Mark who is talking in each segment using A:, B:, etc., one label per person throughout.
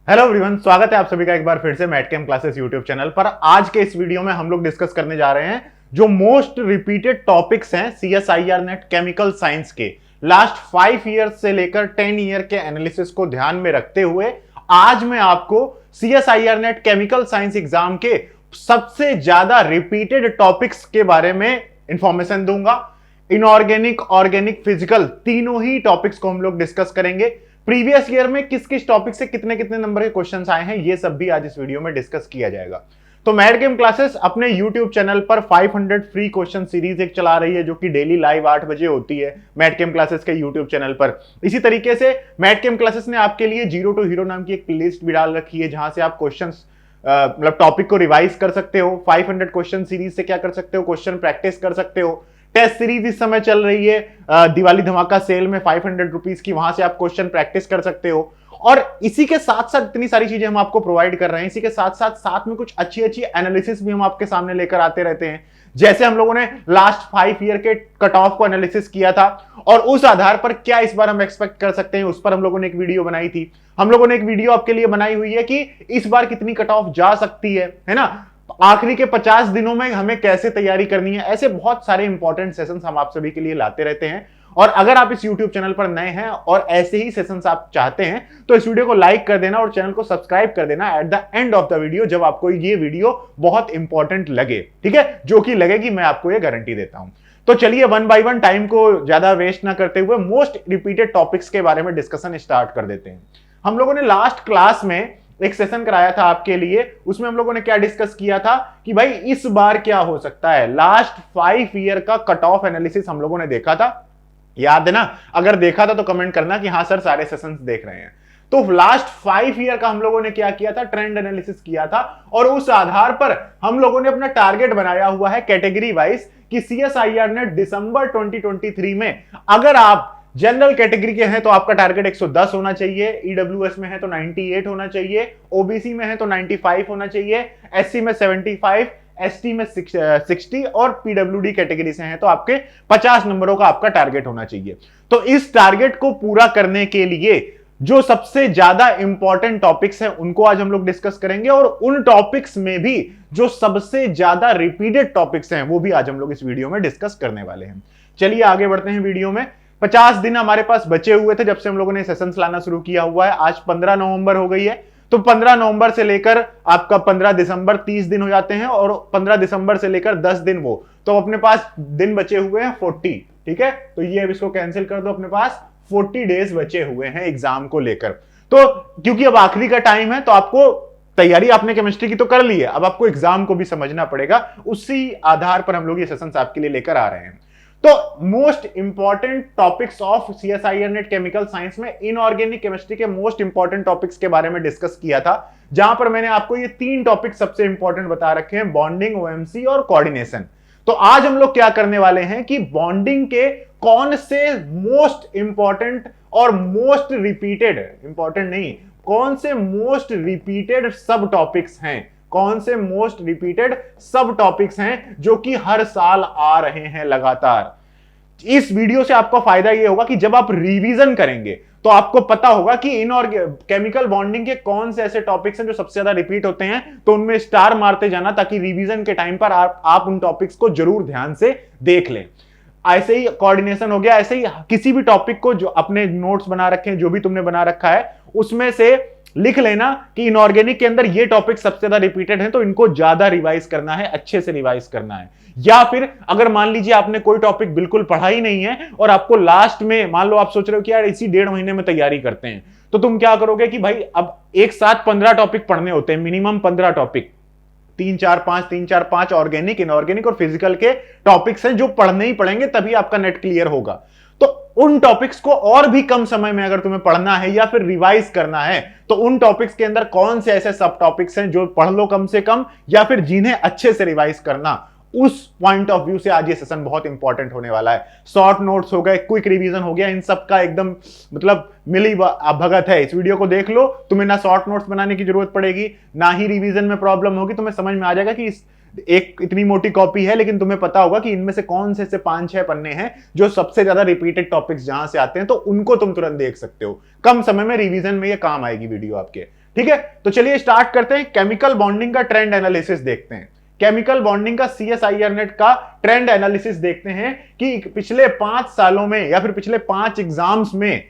A: Hello everyone, स्वागत है आप सभी का एक बार फिर से मैटकेम क्लासेस यूट्यूब चैनल पर। आज के इस वीडियो में हम लोग डिस्कस करने जा रहे हैं जो मोस्ट रिपीटेड टॉपिक्स हैं सीएसआईआर नेट केमिकल साइंस के लास्ट 5 ईयर्स से लेकर 10 ईयर के एनालिसिस को ध्यान में रखते हुए आज मैं आपको CSIR net chemical science exam के सबसे ज्यादा रिपीटेड टॉपिक्स के बारे में इंफॉर्मेशन दूंगा। इनऑर्गेनिक, ऑर्गेनिक, फिजिकल तीनों ही टॉपिक्स को हम लोग डिस्कस करेंगे। प्रीवियस ईयर में किस किस टॉपिक से कितने कितने नंबर के क्वेश्चंस आए हैं ये सब भी आज इस वीडियो में डिस्कस किया जाएगा। तो मैटकेम क्लासेस अपने YouTube चैनल पर 500 फ्री क्वेश्चन सीरीज एक चला रही है जो कि डेली लाइव 8 बजे होती है मैटकेम क्लासेस के YouTube चैनल पर। इसी तरीके से मैटकेम क्लासेस ने आपके लिए जीरो टू हीरो नाम की एक प्लेलिस्ट भी डाल रखी है जहां से आप क्वेश्चंस मतलब टॉपिक को रिवाइज कर सकते हो। 500 क्वेश्चन सीरीज से क्या कर सकते हो, क्वेश्चन प्रैक्टिस कर सकते हो। टेस्ट सीरीज इस समय चल रही है दिवाली धमाका सेल में 500 रुपीज की, वहां से आप क्वेश्चन प्रैक्टिस कर सकते हो। और इसी के साथ साथ इतनी सारी चीजें हम आपको प्रोवाइड कर रहे हैं। इसी के साथ साथ में कुछ अच्छी अच्छी एनालिसिस भी हम आपके सामने लेकर आते रहते हैं। जैसे हम लोगों ने लास्ट 5 ईयर के कट ऑफ को एनालिसिस किया था और उस आधार पर क्या इस बार हम एक्सपेक्ट कर सकते हैं, उस पर हम लोगों ने एक वीडियो बनाई थी। हम लोगों ने एक वीडियो आपके लिए बनाई हुई है कि इस बार कितनी कट ऑफ जा सकती है ना। आखिरी के 50 दिनों में हमें कैसे तैयारी करनी है, ऐसे बहुत सारे इंपॉर्टेंट सेशंस हम आप सभी के लिए लाते रहते हैं। और अगर आप इस YouTube चैनल पर नए हैं और ऐसे ही सेशंस आप चाहते हैं तो इस वीडियो को लाइक कर देना और चैनल को सब्सक्राइब कर देना at the end of the video, जब आपको ये वीडियो बहुत इंपॉर्टेंट लगे, ठीक है, जो कि लगेगी, मैं आपको ये गारंटी देता हूं। तो चलिए वन बाय वन, टाइम को ज्यादा वेस्ट ना करते हुए मोस्ट रिपीटेड टॉपिक्स के बारे में डिस्कशन स्टार्ट कर देते हैं। हम लोगों ने लास्ट क्लास में एक सेशन कराया था आपके लिए, उसमें हम लोगों ने क्या डिस्कस किया था कि भाई इस बार क्या हो सकता है। लास्ट 5 ईयर का कट ऑफ एनालिसिस हम लोगों ने देखा था, याद है ना? अगर देखा था तो कमेंट करना कि हां सर सारे सेशंस देख रहे हैं। तो लास्ट 5 ईयर का हम लोगों ने क्या किया था, ट्रेंड एनालिसिस किया था और उस आधार पर हम लोगों ने अपना टारगेट बनाया हुआ है कैटेगरी वाइज कि सीएसआईआर ने दिसंबर 2023 में अगर आप जनरल कैटेगरी के हैं तो आपका टारगेट 110 होना चाहिए, ईडब्ल्यूएस में है तो 98 होना चाहिए, ओबीसी में है तो 95 होना चाहिए, एससी में 75, एसटी में 60 और पीडब्ल्यूडी कैटेगरी से हैं तो आपके 50 नंबरों का आपका टारगेट होना चाहिए। तो इस टारगेट को पूरा करने के लिए जो सबसे ज्यादा इंपॉर्टेंट टॉपिक्स हैं उनको आज हम लोग डिस्कस करेंगे और उन टॉपिक्स में भी जो सबसे ज्यादा रिपीटेड टॉपिक्स हैं वो भी आज हम लोग इस वीडियो में डिस्कस करने वाले हैं। चलिए आगे बढ़ते हैं वीडियो में। 50 दिन हमारे पास बचे हुए थे जब से हम लोगों ने सेशंस लाना शुरू किया हुआ है। आज 15 नवंबर हो गई है, तो 15 नवंबर से लेकर आपका 15 दिसंबर 30 दिन हो जाते हैं और 15 दिसंबर से लेकर 10 दिन वो, तो अपने पास दिन बचे हुए हैं 40। ठीक है, तो ये अब इसको कैंसिल कर दो, अपने पास 40 डेज बचे हुए हैं एग्जाम को लेकर। तो क्योंकि अब आखिरी का टाइम है तो आपको तैयारी आपने केमिस्ट्री की तो कर ली है, अब आपको एग्जाम को भी समझना पड़ेगा। उसी आधार पर हम लोग ये सेशंस आपके लिए लेकर आ रहे हैं। तो most important topics of CSIR net chemical science में इनऑर्गेनिक केमिस्ट्री के मोस्ट इंपॉर्टेंट टॉपिक्स के बारे में डिस्कस किया था, जहां पर मैंने आपको ये 3 टॉपिक सबसे इंपॉर्टेंट बता रखे हैं, बॉन्डिंग, ओएमसी और कोऑर्डिनेशन। तो आज हम लोग क्या करने वाले हैं कि बॉन्डिंग के कौन से मोस्ट इंपॉर्टेंट और मोस्ट रिपीटेड, इंपॉर्टेंट नहीं, कौन से मोस्ट रिपीटेड सब टॉपिक्स हैं, कौन से मोस्ट रिपीटेड सब टॉपिक्स हैं जो कि हर साल आ रहे हैं लगातार। इस वीडियो से आपको फायदा यह होगा कि जब आप रिवीजन करेंगे तो आपको पता होगा कि केमिकल बॉन्डिंग के कौन से ऐसे टॉपिक्स हैं जो सबसे ज्यादा रिपीट होते हैं, तो उनमें स्टार मारते जाना ताकि रिवीजन के टाइम पर आप उन टॉपिक्स को जरूर ध्यान से देख लें। ऐसे ही कोऑर्डिनेशन हो गया, ऐसे ही किसी भी टॉपिक को जो अपने नोट्स बना रखे हैं, जो भी तुमने बना रखा है उसमें से लिख लेना कि इनऑर्गेनिक के अंदर ये टॉपिक सबसे ज्यादा रिपीटेड है तो इनको ज्यादा रिवाइज करना है, अच्छे से रिवाइज करना है। या फिर अगर मान लीजिए आपने कोई टॉपिक बिल्कुल पढ़ा ही नहीं है और आपको लास्ट में, मान लो आप सोच रहे हो कि यार इसी 1.5 महीने में तैयारी करते हैं, तो तुम क्या करोगे कि भाई अब एक साथ 15 टॉपिक पढ़ने होते हैं, मिनिमम 15 टॉपिक, 3-4-5 ऑर्गेनिक, इनऑर्गेनिक और फिजिकल के टॉपिक्स हैं जो पढ़ने ही पढ़ेंगे, तभी आपका नेट क्लियर होगा। तो उन टॉपिक्स को और भी कम समय में अगर तुम्हें पढ़ना है या फिर रिवाइज करना है तो उन टॉपिक्स के अंदर कौन से ऐसे सब टॉपिक्स हैं जो पढ़ लो कम से कम, या फिर जिन्हें अच्छे से रिवाइज करना, उस पॉइंट ऑफ व्यू से आज ये सेशन बहुत इंपॉर्टेंट होने वाला है। शॉर्ट नोट्स हो गए, क्विक रिवीजन हो गया, इन सब का एकदम मतलब मिली भगत है। इस वीडियो को देख लो, तुम्हें ना शॉर्ट नोट्स बनाने की जरूरत पड़ेगी, ना ही रिवीजन में प्रॉब्लम होगी। तुम्हें समझ में आ जाएगा कि एक इतनी मोटी कॉपी है लेकिन तुम्हें पता होगा कि इनमें से कौन से 5-6 पन्ने हैं जो सबसे ज्यादा रिपीटेड टॉपिक्स जहां से आते हैं, तो उनको तुम तुरंत देख सकते हो। कम समय में रिवीजन में ये काम आएगी वीडियो आपके। ठीक है, तो चलिए स्टार्ट करते हैं। केमिकल बॉन्डिंग का ट्रेंड एनालिसिस देखते हैं। केमिकल बॉन्डिंग का CSIR नेट का ट्रेंड एनालिसिस देखते हैं कि पिछले 5 सालों में या फिर पिछले 5 एग्जाम्स में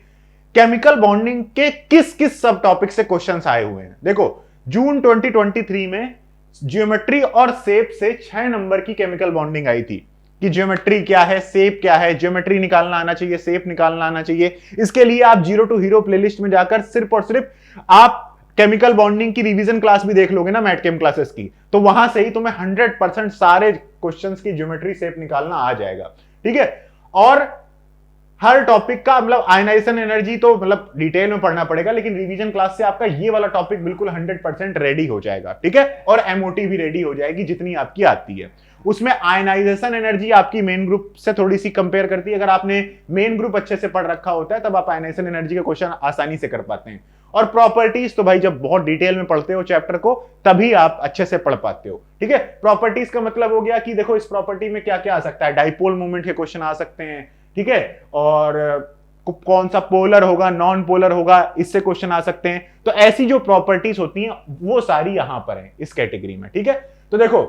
A: केमिकल बॉन्डिंग के किस किस सब टॉपिक से क्वेश्चंस आए हुए हैं। देखो, जून 2023 में ज्योमेट्री और शेप से 6 नंबर की केमिकल बॉन्डिंग आई थी कि ज्योमेट्री क्या है, शेप क्या है, ज्योमेट्री निकालना आना चाहिए, शेप निकालना आना चाहिए। इसके लिए आप जीरो टू हीरो प्लेलिस्ट में जाकर सिर्फ और सिर्फ आप केमिकल बॉन्डिंग की रिवीजन क्लास भी देख लोगे ना, मैटकेम क्लासेस की, तो वहां से ही तुम्हें 100% सारे क्वेश्चंस की ज्योमेट्री शेप निकालना आ जाएगा। ठीक है, और हर टॉपिक का मतलब आयनाइजेशन एनर्जी तो मतलब डिटेल में पढ़ना पड़ेगा, लेकिन रिवीजन क्लास से आपका ये वाला टॉपिक बिल्कुल 100% रेडी हो जाएगा। ठीक है, और एमओटी भी रेडी हो जाएगी जितनी आपकी आती है। उसमें आयनाइजेशन एनर्जी आपकी मेन ग्रुप से थोड़ी सी कंपेयर करती है। अगर आपने मेन ग्रुप अच्छे से पढ़ रखा होता है तब आप आयनाइजेशन एनर्जी के क्वेश्चन आसानी से कर पाते हैं। और प्रॉपर्टीज तो भाई जब बहुत डिटेल में पढ़ते हो चैप्टर को तभी आप अच्छे से पढ़ पाते हो। ठीक है, प्रॉपर्टीज का मतलब हो गया कि देखो इस प्रॉपर्टी में क्या क्या आ सकता है, डाइपोल मूवमेंट के क्वेश्चन आ सकते हैं। ठीक है, और कौन सा पोलर होगा, नॉन पोलर होगा, इससे क्वेश्चन आ सकते हैं। तो ऐसी जो प्रॉपर्टीज होती हैं वो सारी यहां पर है इस कैटेगरी में। ठीक है, तो देखो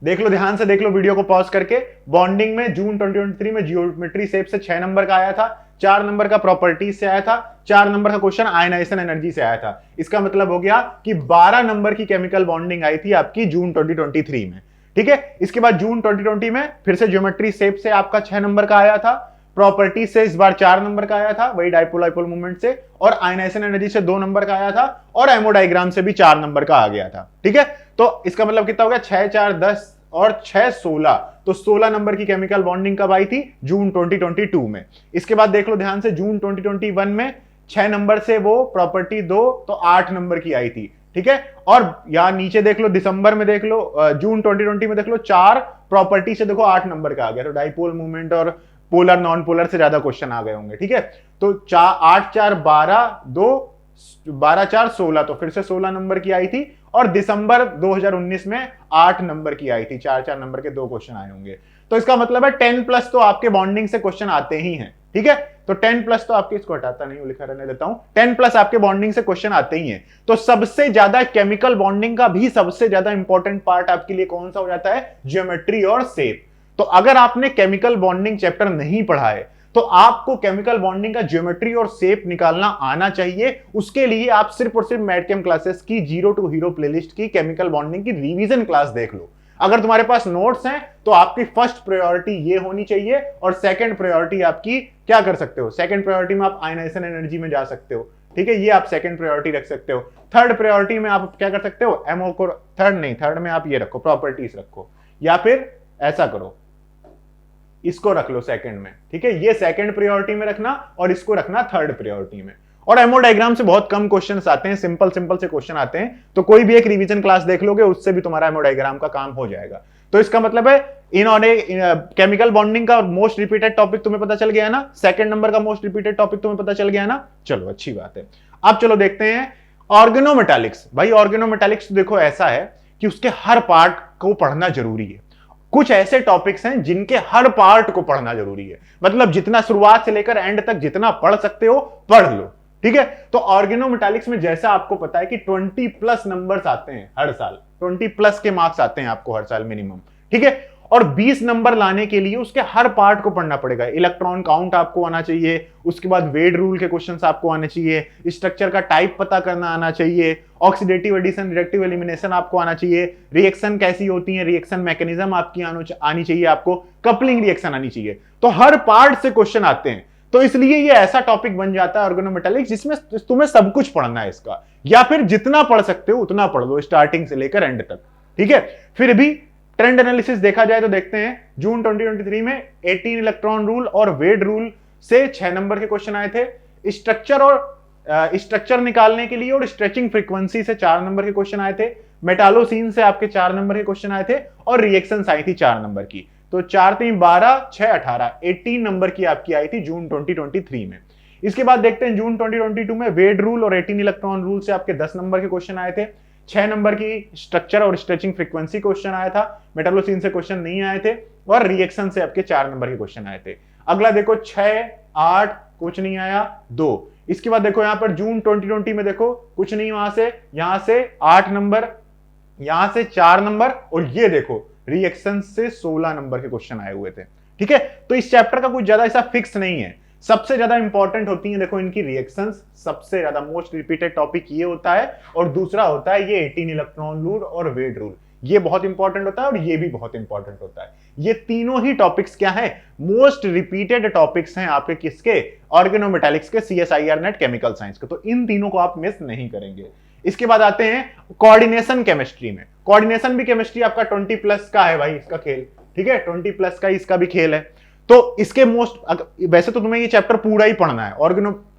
A: देख लो, ध्यान से देख लो वीडियो को पॉज करके। बॉन्डिंग में जून 2023 में जियोमेट्री शेप से 6 नंबर का आया था, 4 नंबर का प्रॉपर्टीज से आया था, 4 नंबर का क्वेश्चन आयनाइजेशन एनर्जी से आया था। इसका मतलब हो गया कि 12 नंबर की केमिकल बॉन्डिंग आई थी आपकी जून 2023 में। ठीक है, इसके बाद जून 2020 में फिर से ज्योमेट्री शेप से आपका 6 नंबर का आया था, प्रॉपर्टी से इस बार 4 नंबर का आया था, वही डाइपोल डाइपोल मूवमेंट से, और आयनाइजेशन एनर्जी से 2 नंबर का आया था, और एमओ डायग्राम से भी 4 नंबर का आ गया था। ठीक है, तो इसका मतलब कितना हो गया, 6 4 10 और 6 16, तो 16 नंबर की केमिकल बॉन्डिंग कब आई थी, जून 2022 में। इसके बाद देख लो ध्यान से, जून 2021 में 6 नंबर से वो प्रॉपर्टी 2 तो 8 नंबर की आई थी। ठीक है, और यहां नीचे देख लो, दिसंबर में देख लो, जून 2020 में देख लो, 4 प्रॉपर्टी से देखो 8 नंबर का आ गया। तो डाइपोल मूवमेंट और पोलर नॉन पोलर से ज्यादा क्वेश्चन आ गए होंगे। ठीक है, तो 8 4 12 2 12 4 16, तो फिर से 16 नंबर की आई थी, और दिसंबर 2019 में 8 नंबर की आई थी, 4 4 नंबर के 2 क्वेश्चन आए होंगे। तो इसका मतलब है 10+ तो आपके बॉन्डिंग से क्वेश्चन आते ही हैं। ठीक है, तो 10+ तो आपके, इसको हटाता नहीं हूं, लिखा रहने देता हूं, 10+ आपके बॉन्डिंग से क्वेश्चन आते ही हैं। तो सबसे ज्यादा केमिकल बॉन्डिंग का भी सबसे ज्यादा इंपॉर्टेंट पार्ट आपके लिए कौन सा हो जाता है, ज्योमेट्री और शेप। तो अगर आपने केमिकल बॉन्डिंग चैप्टर नहीं पढ़ा है तो आपको केमिकल बॉन्डिंग का ज्योमेट्री और शेप निकालना आना चाहिए। उसके लिए आप सिर्फ और सिर्फ मैटकेम क्लासेस की जीरो टू हीरो प्लेलिस्ट की केमिकल बॉन्डिंग की रिवीजन क्लास देख लो। अगर तुम्हारे पास नोट्स हैं तो आपकी फर्स्ट प्रायोरिटी ये होनी चाहिए, और सेकंड प्रायोरिटी आपकी क्या कर सकते हो, सेकंड प्रायोरिटी में आप आयनाइजेशन एनर्जी में जा सकते हो। ठीक है, ये आप सेकंड प्रायोरिटी रख सकते हो। थर्ड प्रायोरिटी में आप क्या कर सकते हो, एमओ को, थर्ड में आप ये रखो, प्रॉपर्टीज रखो, या फिर ऐसा करो, इसको रख लो सेकंड में। ठीक है, ये सेकंड प्रायोरिटी में रखना और इसको रखना थर्ड प्रायोरिटी में। और एमओ डायग्राम से बहुत कम क्वेश्चंस आते हैं, सिंपल से क्वेश्चन आते हैं, तो कोई भी एक रिवीजन क्लास देख लोगे उससे भी तुम्हारा एमओ डायग्राम का काम हो जाएगा। तो इसका मतलब है इन्होंने केमिकल बॉन्डिंग का मोस्ट रिपीटेड टॉपिक तुम्हें पता चल गया ना, सेकंड नंबर का मोस्ट रिपीटेड टॉपिक तुम्हें पता चल गया ना। चलो अच्छी बात है। अब चलो देखते हैं ऑर्गेनोमेटालिक्स। भाई ऑर्गेनोमेटालिक्स देखो ऐसा है कि उसके हर पार्ट को पढ़ना जरूरी है। कुछ ऐसे टॉपिक्स हैं जिनके हर पार्ट को पढ़ना जरूरी है, मतलब जितना शुरुआत से लेकर एंड तक जितना पढ़ सकते हो पढ़ लो। ठीक है, तो ऑर्गेनोमेटालिक्स में जैसा आपको पता है कि 20+ नंबर्स आते हैं हर साल, 20+ के मार्क्स आते हैं आपको हर साल मिनिमम। ठीक है, और 20 नंबर लाने के लिए उसके हर पार्ट को पढ़ना पड़ेगा। इलेक्ट्रॉन काउंट आपको आना चाहिए, उसके बाद वेड रूल के क्वेश्चंस आपको आने चाहिए, स्ट्रक्चर का टाइप पता करना आना चाहिए, ऑक्सीडेटिव एडिशन, रिएक्टिव एलिमिनेशन आपको आना चाहिए, रिएक्शन कैसी होती है, रिएक्शन मैकेनिज्म आपकी आनी चाहिए, आपको कपलिंग रिएक्शन आनी चाहिए। तो हर पार्ट से क्वेश्चन आते हैं, तो इसलिए ये ऐसा टॉपिक बन जाता है ऑर्गेनोमेटालिक्स जिसमें तुम्हें सब कुछ पढ़ना है इसका, या फिर जितना पढ़ सकते हो उतना पढ़ लो स्टार्टिंग से लेकर एंड तक। ठीक है, फिर भी ट्रेंड एनालिसिस देखा जाए तो देखते हैं, जून 2023 में 18 इलेक्ट्रॉन रूल और वेड रूल से 6 नंबर के क्वेश्चन आए थे। स्ट्रक्चर निकालने के लिए और स्ट्रेचिंग फ्रीक्वेंसी से 4 नंबर के क्वेश्चन आए थे। मेटालोसीन से आपके 4 नंबर के क्वेश्चन आए थे, और रिएक्शंस आई थी 4 नंबर की। तो 4 3 12 6 18, 18 नंबर की आपकी आई थी जून 2023 में। इसके बाद देखते हैं जून 2022 में वेड रूल और 18 इलेक्ट्रॉन रूल से आपके 10 नंबर के क्वेश्चन आए थे। 6 नंबर की स्ट्रक्चर और स्ट्रेचिंग फ्रीक्वेंसी क्वेश्चन आया था, मेटालोसीन से क्वेश्चन नहीं आए थे, और रिएक्शन से आपके 4 नंबर के क्वेश्चन आए थे। अगला देखो 6 8 कुछ नहीं आया, 2 इसके बाद देखो यहां पर जून 2020 में देखो कुछ नहीं, यहां से 8 नंबर, यहां से 4 नंबर, और ये देखो रिएक्शन से 16 नंबर के क्वेश्चन आए हुए थे। ठीक है, तो इस चैप्टर का कुछ ज्यादा ऐसा फिक्स नहीं है। सबसे ज्यादा इंपॉर्टेंट होती है देखो इनकी रिएक्शंस, सबसे ज्यादा मोस्ट रिपीटेड टॉपिक ये होता है, और दूसरा होता है ये 18 इलेक्ट्रॉन रूल और वेट रूल, ये बहुत इंपॉर्टेंट होता है, और ये भी बहुत इंपॉर्टेंट होता है। ये तीनों ही टॉपिक्स क्या है, मोस्ट रिपीटेड टॉपिक्स हैं आपके किसके, ऑर्गेनोमेटालिक्स के, सीएसआईआर नेट केमिकल साइंस के। तो इन तीनों को आप मिस नहीं करेंगे। इसके बाद आते हैं कोऑर्डिनेशन केमिस्ट्री में। कोऑर्डिनेशन भी केमिस्ट्री आपका 20+ का है भाई इसका खेल। ठीक है, 20+ का इसका भी खेल है। तो इसके वैसे तो तुम्हें ये चैप्टर पूरा ही पढ़ना है,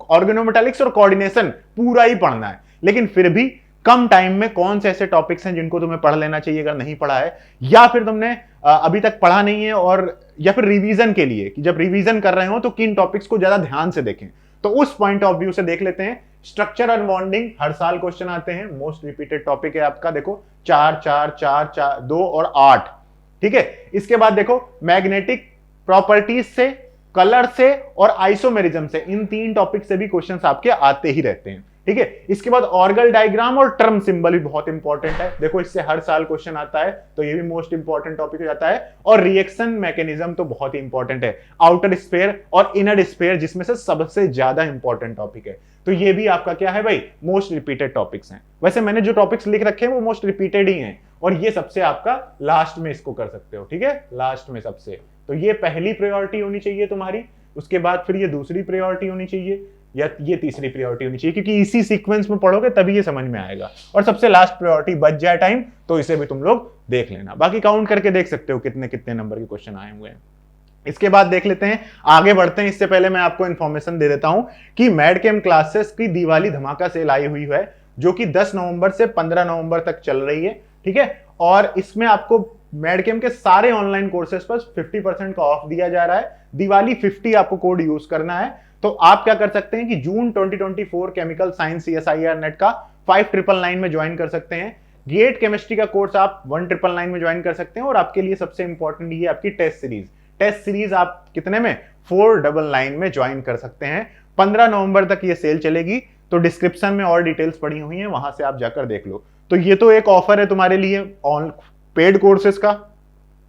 A: ऑर्गेनोमेटालिक्स और कोऑर्डिनेशन पूरा ही पढ़ना है, लेकिन फिर भी कम टाइम में कौन से ऐसे टॉपिक्स हैं जिनको तुम्हें पढ़ लेना चाहिए अगर नहीं पढ़ा है, या फिर तुमने अभी तक पढ़ा नहीं है, और या फिर रिवीजन के लिए कि जब रिवीजन कर रहे हो तो किन टॉपिक्स को ज्यादा ध्यान से देखें। तो उस पॉइंट ऑफ व्यू से देख लेते हैं। स्ट्रक्चर और बॉन्डिंग हर साल क्वेश्चन आते हैं, मोस्ट रिपीटेड टॉपिक है आपका। देखो 4 4 4 4 2 और 8। ठीक है, इसके बाद देखो मैग्नेटिक प्रॉपर्टीज से, कलर से और आइसोमेरिज्म से, इन 3 टॉपिक से भी क्वेश्चंस आपके आते ही रहते हैं। ठीक है, इसके बाद ऑर्गल डायग्राम और टर्म सिंबल भी बहुत इंपॉर्टेंट है, देखो इससे हर साल क्वेश्चन आता है, तो ये भी मोस्ट इंपॉर्टेंट टॉपिक हो जाता है। और रिएक्शन मैकेनिज्म तो बहुत ही इंपॉर्टेंट है, आउटर स्फीयर और इनर स्फीयर जिसमें से सबसे ज्यादा इंपॉर्टेंट टॉपिक है। तो ये भी आपका क्या है भाई, मोस्ट रिपीटेड टॉपिक्स हैं। वैसे मैंने जो टॉपिक्स लिख रखे हैं वो मोस्ट रिपीटेड ही हैं, और ये सबसे आपका लास्ट में इसको कर सकते हो। ठीक है, लास्ट में सबसे, तो ये पहली प्रायोरिटी होनी चाहिए तुम्हारी, उसके बाद फिर ये दूसरी प्रायोरिटी होनी चाहिए, या ये तीसरी प्रायोरिटी होनी चाहिए, क्योंकि इसी सीक्वेंस में पढ़ोगे तभी ये समझ में आएगा। और सबसे लास्ट प्रायोरिटी बच जाए टाइम तो इसे भी तुम लोग देख लेना, बाकी काउंट करके देख सकते हो कितने कितने नंबर के क्वेश्चन आए हुए हैं। इसके बाद देख लेते हैं, आगे बढ़ते हैं। इससे पहले मैं आपको इन्फॉर्मेशन दे देता हूं कि मैडकेम क्लासेस की दिवाली धमाका सेल आई हुई है, जो कि 10 नवंबर से 15 नवंबर तक चल रही है। ठीक है, और इसमें आपको मैडकेम के सारे ऑनलाइन कोर्सेज पर 50% का ऑफ दिया जा रहा है। दिवाली 50 आपको कोड यूज करना है। तो आप क्या कर सकते हैं कि जून 2024 केमिकल साइंस सीएसआईआर नेट का 5999 में ज्वाइन कर सकते हैं। गेट केमिस्ट्री का कोर्स आप 1999 में ज्वाइन कर सकते हैं। और आपके लिए सबसे इंपॉर्टेंट ये आपकी टेस्ट सीरीज, टेस्ट सीरीज आप कितने में, 499 में ज्वाइन कर सकते हैं। 15 नवंबर तक ये सेल चलेगी, तो डिस्क्रिप्शन में और डिटेल्स पड़ी हुई हैं, वहां से आप जाकर देख लो। तो ये तो एक ऑफर है तुम्हारे लिए ऑन पेड कोर्सेज का।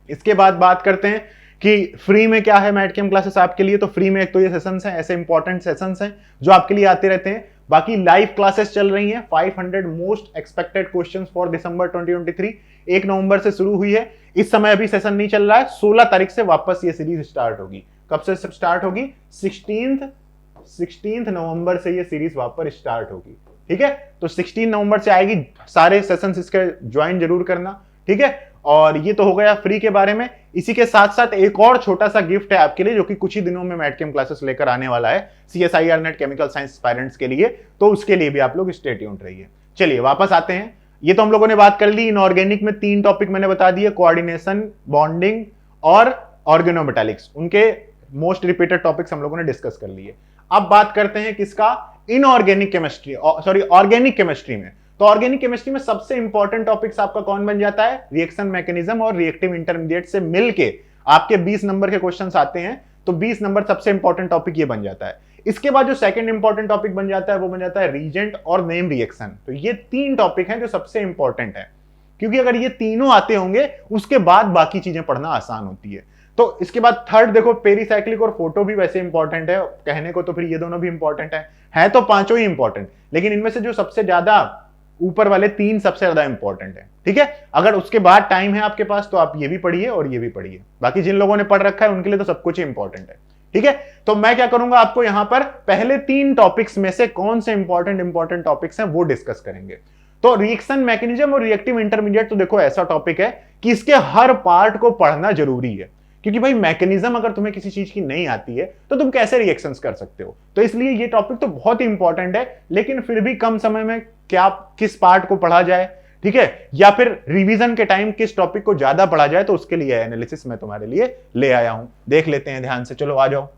A: इसके बाद बात करते हैं कि फ्री में क्या है मैडकेम क्लासेस आपके लिए। तो फ्री में एक तो ये सेशंस हैं, ऐसे इंपॉर्टेंट सेशंस हैं जो आपके लिए आते रहते हैं। बाकी लाइव क्लासेस चल रही हैं, 500 most expected questions for December 2023, 1 नवंबर से शुरू हुई है। इस समय अभी सेशन नहीं चल रहा है, 16 तारीख से वापस ये सीरीज स्टार्ट होगी। कब से स्टार्ट होगी, 16 नवंबर से ये सीरीज वापस स्टार्ट होगी। ठीक है, तो 16 नवंबर से आएगी, सारे सेशंस इसके ज्वाइन जरूर करना। ठीक है, और ये तो हो गया फ्री के बारे में। इसी के साथ साथ एक और छोटा सा गिफ्ट है आपके लिए, जो कि कुछ ही दिनों में मैडकेम क्लासेस लेकर आने वाला है CSIR net chemical science aspirants के लिए, तो उसके लिए भी आप लोग स्टे ट्यून्ड रहिए। चलिए वापस आते हैं। ये तो हम लोगों ने बात कर ली, इनऑर्गेनिक में 3 टॉपिक मैंने बता दिए, कोऑर्डिनेशन, बॉन्डिंग और ऑर्गेनोमेटालिक्स, उनके मोस्ट रिपीटेड टॉपिक्स हम लोगों ने डिस्कस कर लिए। अब बात करते हैं किसका, inorganic chemistry, sorry organic chemistry में। तो ऑर्गेनिक केमिस्ट्री में सबसे इंपॉर्टेंट टॉपिक्स आपका कौन बन जाता है, रिएक्शन मैकेनिज्म और रिएक्टिव इंटरमीडिएट से मिलके आपके 20 नंबर के क्वेश्चंस आते हैं। तो 20 नंबर सबसे इंपॉर्टेंट टॉपिक ये बन जाता है। इसके बाद जो सेकंड इंपॉर्टेंट टॉपिक बन जाता है वो बन जाता है रीजेंट और नेम रिएक्शन। तो ये 3 टॉपिक हैं जो सबसे इंपॉर्टेंट है, क्योंकि अगर ये तीनों आते होंगे उसके बाद बाकी चीजें पढ़ना आसान होती है। तो इसके बाद थर्ड देखो, पेरीसाइक्लिक और फोटो भी वैसे इंपॉर्टेंट है कहने को, तो फिर ये दोनों भी इंपॉर्टेंट है तो पांचों ही इंपॉर्टेंट, लेकिन इनमें से जो सबसे ज्यादा ऊपर वाले 3 सबसे ज्यादा इंपॉर्टेंट है। ठीक है, अगर उसके बाद टाइम है आपके पास तो आप ये भी पढ़िए और ये भी पढ़िए, बाकी जिन लोगों ने पढ़ रखा है उनके लिए तो सब कुछ इंपॉर्टेंट है। ठीक है, तो मैं क्या करूंगा, आपको यहां पर पहले 3 टॉपिक्स में से कौन से इंपॉर्टेंट टॉपिक्स हैं वो डिस्कस करेंगे। तो रिएक्शन मैकेनिज्म और रिएक्टिव इंटरमीडिएट तो देखो ऐसा टॉपिक है कि इसके हर पार्ट को पढ़ना जरूरी है, क्योंकि भाई मैकेनिज्म अगर तुम्हें किसी चीज की नहीं आती है तो तुम कैसे रिएक्शंस कर सकते हो। तो इसलिए ये टॉपिक तो बहुत ही इंपॉर्टेंट है, लेकिन फिर भी कम समय में क्या किस पार्ट को पढ़ा जाए, ठीक है, या फिर रिवीजन के टाइम किस टॉपिक को ज्यादा पढ़ा जाए, तो उसके लिए एनालिसिस मैं तुम्हारे लिए ले आया हूं। देख लेते हैं ध्यान से, चलो आ जाओ,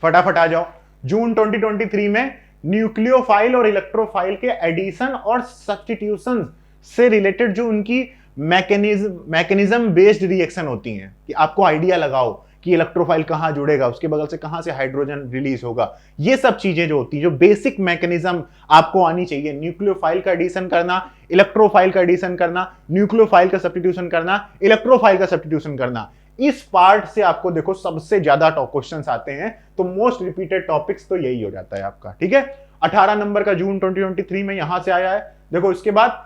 A: फटाफट आ जाओ। जून 2023 में न्यूक्लियोफाइल और इलेक्ट्रोफाइल के एडिशन और सब्स्टिट्यूशन से रिलेटेड जो उनकी मैकेनिज्म बेस्ड रिएक्शन होती हैं, कि आपको आइडिया लगाओ कि इलेक्ट्रोफाइल कहां जुड़ेगा, उसके बगल से कहां से हाइड्रोजन रिलीज होगा, ये सब चीजें जो होती है, जो बेसिक मैकेनिज्म आपको आनी चाहिए, न्यूक्लियोफाइल का एडिशन करना, इलेक्ट्रोफाइल का एडिशन करना, न्यूक्लियोफाइल का सब्स्टिट्यूशन करना, इलेक्ट्रोफाइल का सब्स्टिट्यूशन करना, इस पार्ट से आपको देखो सबसे ज्यादा क्वेश्चंस आते हैं। तो मोस्ट रिपीटेड टॉपिक्स तो यही हो जाता है आपका, ठीक है। 18 नंबर का जून 2023 में यहां से आया है। देखो इसके बाद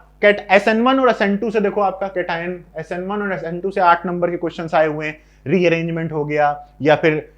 A: SN1 और SN2 से देखो आपका कैटायन SN1 और SN2 से 8 नंबर के क्वेश्चंस आए हुए हैं। रीअरेंजमेंट हो गया, या फिर